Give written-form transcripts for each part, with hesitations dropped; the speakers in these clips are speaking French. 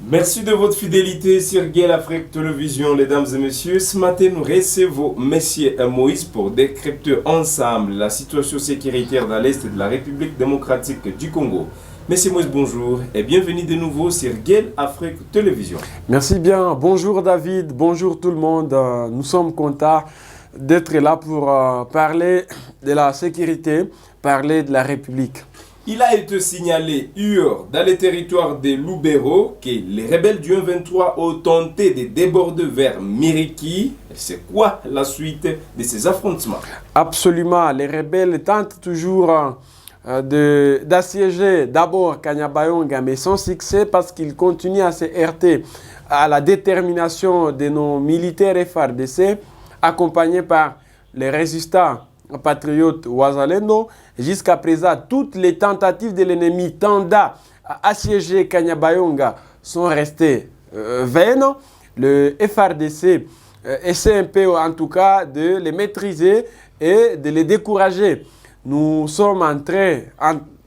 Merci de votre fidélité sur Gale Afrique Télévision, mesdames et messieurs. Ce matin, nous recevons Monsieur Moïse pour décrypter ensemble la situation sécuritaire dans l'Est de la République démocratique du Congo. Monsieur Moïse, bonjour et bienvenue de nouveau sur Gale Afrique Télévision. Merci bien. Bonjour David, bonjour tout le monde. Nous sommes contents d'être là pour parler de la sécurité, parler de la République. Il a été signalé hier dans les territoires de Lubero que les rebelles du 23 ont tenté de déborder vers Miriki. C'est quoi la suite de ces affrontements? Absolument. Les rebelles tentent toujours d'assiéger d'abord Kanyabayonga, mais sans succès parce qu'ils continuent à se heurter à la détermination de nos militaires FARDC, accompagnés par les résistants patriotes Wazalendo. Jusqu'à présent, toutes les tentatives de l'ennemi tendant à assiéger Kanyabayonga sont restées vaines. Le FARDC essaie un peu en tout cas de les maîtriser et de les décourager. Nous sommes en train,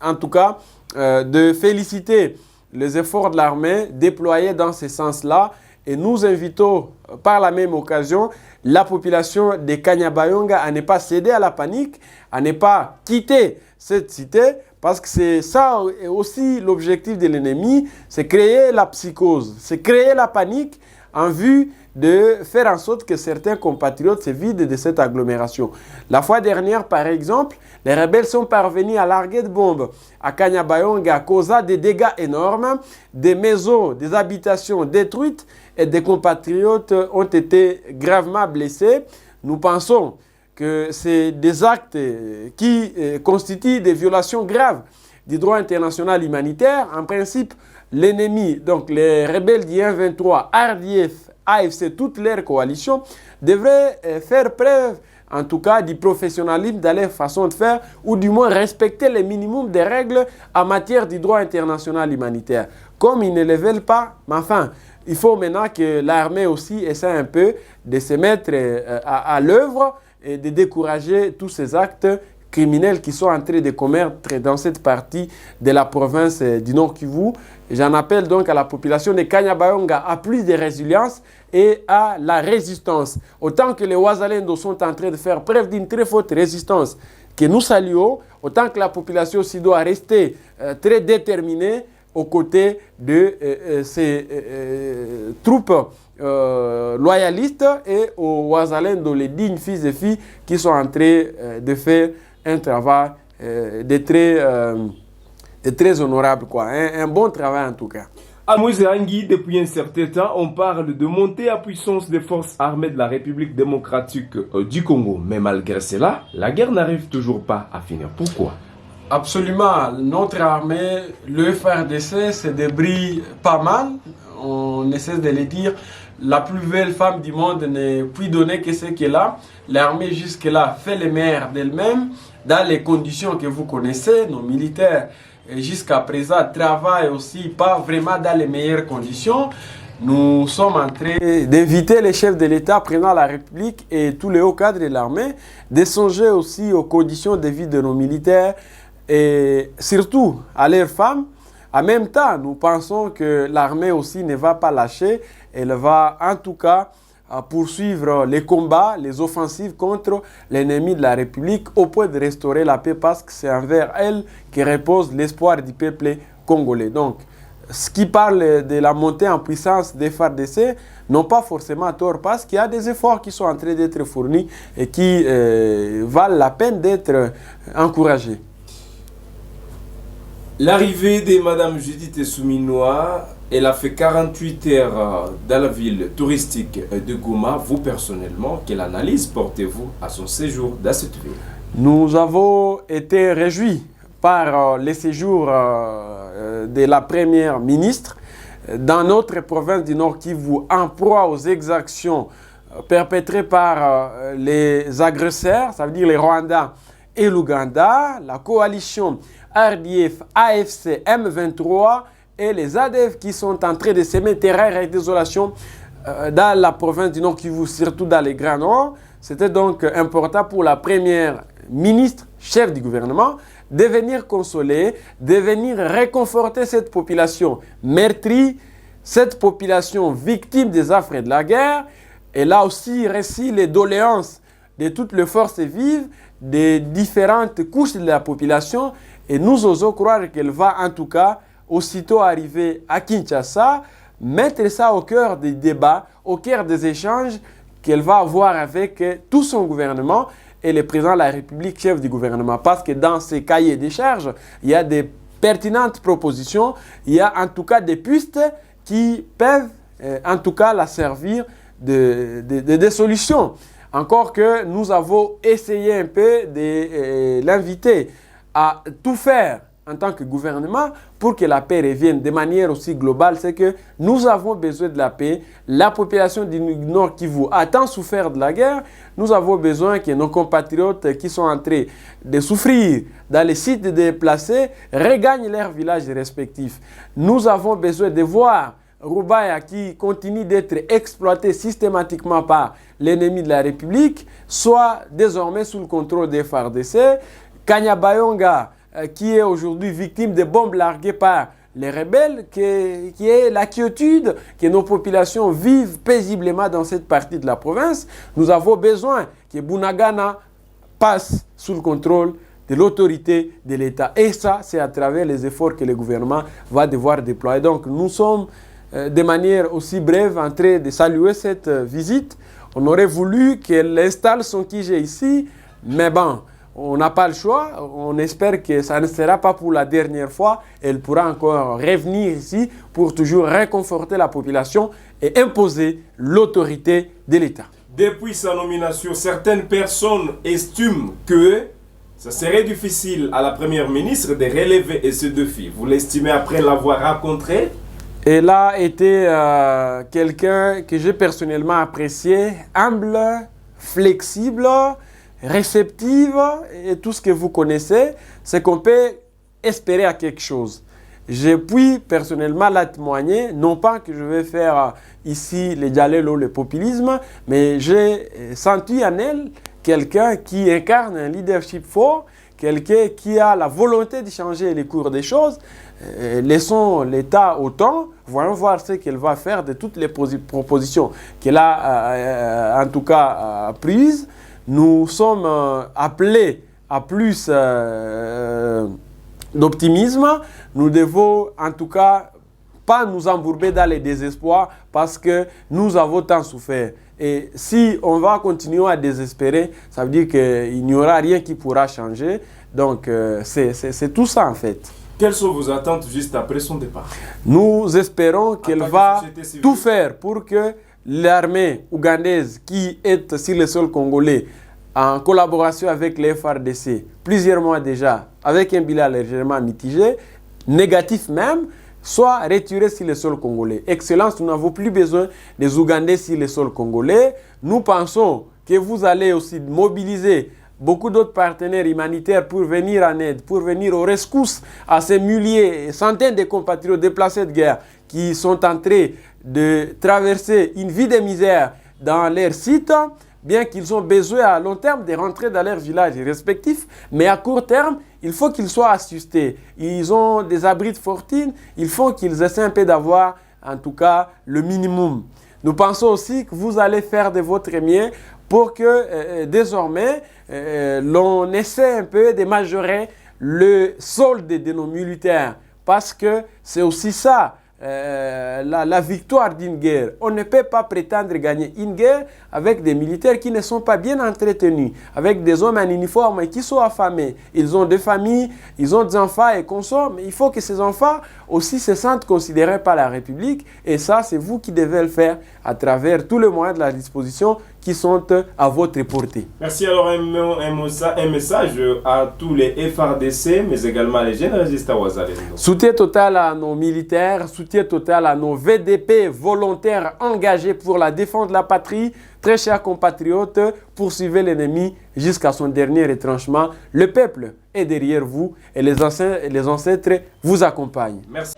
en tout cas, de féliciter les efforts de l'armée déployés dans ce sens-là et nous invitons par la même occasion la population de Kanyabayonga à ne pas céder à la panique, à ne pas quitter cette cité, parce que c'est ça aussi l'objectif de l'ennemi, c'est créer la psychose, c'est créer la panique en vue de faire en sorte que certains compatriotes se vident de cette agglomération. La fois dernière, par exemple, les rebelles sont parvenus à larguer de bombes à Kanyabayonga, causant des dégâts énormes, des maisons, des habitations détruites et des compatriotes ont été gravement blessés. Nous pensons que c'est des actes qui constituent des violations graves du droit international humanitaire. En principe, l'ennemi, donc les rebelles du 23, RDF, AFC, toute leur coalition, devraient faire preuve, en tout cas, du professionnalisme dans leur façon de faire, ou du moins respecter le minimum des règles en matière du droit international humanitaire. Comme ils ne le veulent pas, mais enfin, il faut maintenant que l'armée aussi essaie un peu de se mettre à l'œuvre et de décourager tous ces actes criminels qui sont en train de commettre dans cette partie de la province du Nord Kivu. J'en appelle donc à la population de Kanyabayonga à plus de résilience et à la résistance. Autant que les Wazalendo sont en train de faire preuve d'une très forte résistance que nous saluons, autant que la population aussi doit rester très déterminée aux côtés de ces troupes loyalistes et aux Wazalendo, les dignes fils et filles qui sont en train de faire un travail de très honorable, quoi. Un bon travail en tout cas. À Moïse Angui, depuis un certain temps, on parle de montée à puissance des forces armées de la République démocratique du Congo. Mais malgré cela, la guerre n'arrive toujours pas à finir. Pourquoi? Absolument. Notre armée, le FARDC, se débrouille pas mal. On essaie de le dire. La plus belle femme du monde ne peut donner que ce qu'elle a. L'armée jusque-là fait le meilleur d'elle-même dans les conditions que vous connaissez. Nos militaires jusqu'à présent travaillent aussi pas vraiment dans les meilleures conditions. Nous sommes en train d'inviter les chefs de l'État, président de la République et tous les hauts cadres de l'armée de songer aussi aux conditions de vie de nos militaires et surtout à leurs femmes. En même temps, nous pensons que l'armée aussi ne va pas lâcher. Elle va en tout cas poursuivre les combats, les offensives contre l'ennemi de la République au point de restaurer la paix parce que c'est envers elle que repose l'espoir du peuple congolais. Donc, ce qui parle de la montée en puissance des FARDC n'ont pas forcément tort parce qu'il y a des efforts qui sont en train d'être fournis et qui valent la peine d'être encouragés. L'arrivée de Mme Judith Souminoa, elle a fait 48 heures dans la ville touristique de Goma. Vous, personnellement, quelle analyse portez-vous à son séjour dans cette ville? Nous avons été réjouis par le séjour de la première ministre dans notre province du Nord Kivu en proie aux exactions perpétrées par les agresseurs, ça veut dire les Rwandais et l'Ouganda, la coalition RDF, AFC, M23 et les ADF qui sont en train de semer terreur et désolation dans la province du Nord Kivu, surtout dans les Grands Nord. C'était donc important pour la première ministre, chef du gouvernement, de venir consoler, de venir réconforter cette population meurtrie cette population victime des affres de la guerre, elle a aussi reçu les doléances de toutes les forces vives, des différentes couches de la population, et nous osons croire qu'elle va en tout cas aussitôt arriver à Kinshasa, mettre ça au cœur des débats, au cœur des échanges qu'elle va avoir avec tout son gouvernement et le président de la République, chef du gouvernement. Parce que dans ces cahiers des charges, il y a des pertinentes propositions, il y a en tout cas des pistes qui peuvent en tout cas la servir de solutions. Encore que nous avons essayé un peu de l'inviter à tout faire en tant que gouvernement pour que la paix revienne de manière aussi globale. C'est que nous avons besoin de la paix. La population du Nord Kivu a tant souffert de la guerre. Nous avons besoin que nos compatriotes qui sont en train de souffrir dans les sites déplacés regagnent leurs villages respectifs. Nous avons besoin de voir Rubaya qui continue d'être exploité systématiquement par l'ennemi de la République, soit désormais sous le contrôle des FARDC. Kanyabayonga, qui est aujourd'hui victime de bombes larguées par les rebelles, qui est la quiétude que nos populations vivent paisiblement dans cette partie de la province. Nous avons besoin que Bunagana passe sous le contrôle de l'autorité de l'État. Et ça, c'est à travers les efforts que le gouvernement va devoir déployer. Donc, nous sommes de manière aussi brève en train de saluer cette visite. On aurait voulu qu'elle installe son QG ici, mais bon, on n'a pas le choix. On espère que ça ne sera pas pour la dernière fois. Elle pourra encore revenir ici pour toujours réconforter la population et imposer l'autorité de l'État. Depuis sa nomination, certaines personnes estiment que ça serait difficile à la première ministre de relever ce défi. Vous l'estimez après l'avoir rencontré? Elle a été quelqu'un que j'ai personnellement apprécié, humble, flexible, réceptive, et tout ce que vous connaissez, c'est qu'on peut espérer à quelque chose. Je puis personnellement la témoigner, non pas que je vais faire ici le dialogue, le populisme, mais j'ai senti en elle quelqu'un qui incarne un leadership fort, quelqu'un qui a la volonté de changer les cours des choses. Laissons l'État au temps, voyons voir ce qu'elle va faire de toutes les propositions qu'elle a en tout cas prises. Nous sommes appelés à plus d'optimisme. Nous devons en tout cas pas nous embourber dans les désespoirs parce que nous avons tant souffert. Et si on va continuer à désespérer, ça veut dire qu'il n'y aura rien qui pourra changer. Donc c'est tout ça en fait. Quelles sont vos attentes juste après son départ? Nous espérons qu'elle va tout faire pour que l'armée ougandaise qui est sur le sol congolais en collaboration avec les FARDC, plusieurs mois déjà, avec un bilan légèrement mitigé, négatif même, soit retirée sur le sol congolais. Excellence, nous n'avons plus besoin des Ougandais sur le sol congolais. Nous pensons que vous allez aussi mobiliser beaucoup d'autres partenaires humanitaires pour venir en aide, pour venir aux rescousse à ces milliers, centaines de compatriotes déplacés de guerre qui sont en train de traverser une vie de misère dans leur site, bien qu'ils ont besoin à long terme de rentrer dans leurs villages respectifs, mais à court terme, il faut qu'ils soient assistés. Ils ont des abris de fortune, il faut qu'ils essaient un peu d'avoir en tout cas le minimum. Nous pensons aussi que vous allez faire de votre mieux pour que désormais l'on essaie un peu de majorer le solde de nos militaires. Parce que c'est aussi ça, la victoire d'une guerre. On ne peut pas prétendre gagner une guerre avec des militaires qui ne sont pas bien entretenus, avec des hommes en uniforme qui sont affamés. Ils ont des familles, ils ont des enfants et consorts, mais il faut que ces enfants aussi se sentent considérés par la République. Et ça, c'est vous qui devez le faire à travers tous les moyens de la disposition qui sont à votre portée. Merci. Alors un message à tous les FARDC, mais également les jeunes résistants Wazalendo. Soutien total à nos militaires, soutien total à nos VDP volontaires engagés pour la défense de la patrie. Très chers compatriotes, poursuivez l'ennemi jusqu'à son dernier retranchement. Le peuple est derrière vous et les ancêtres vous accompagnent. Merci.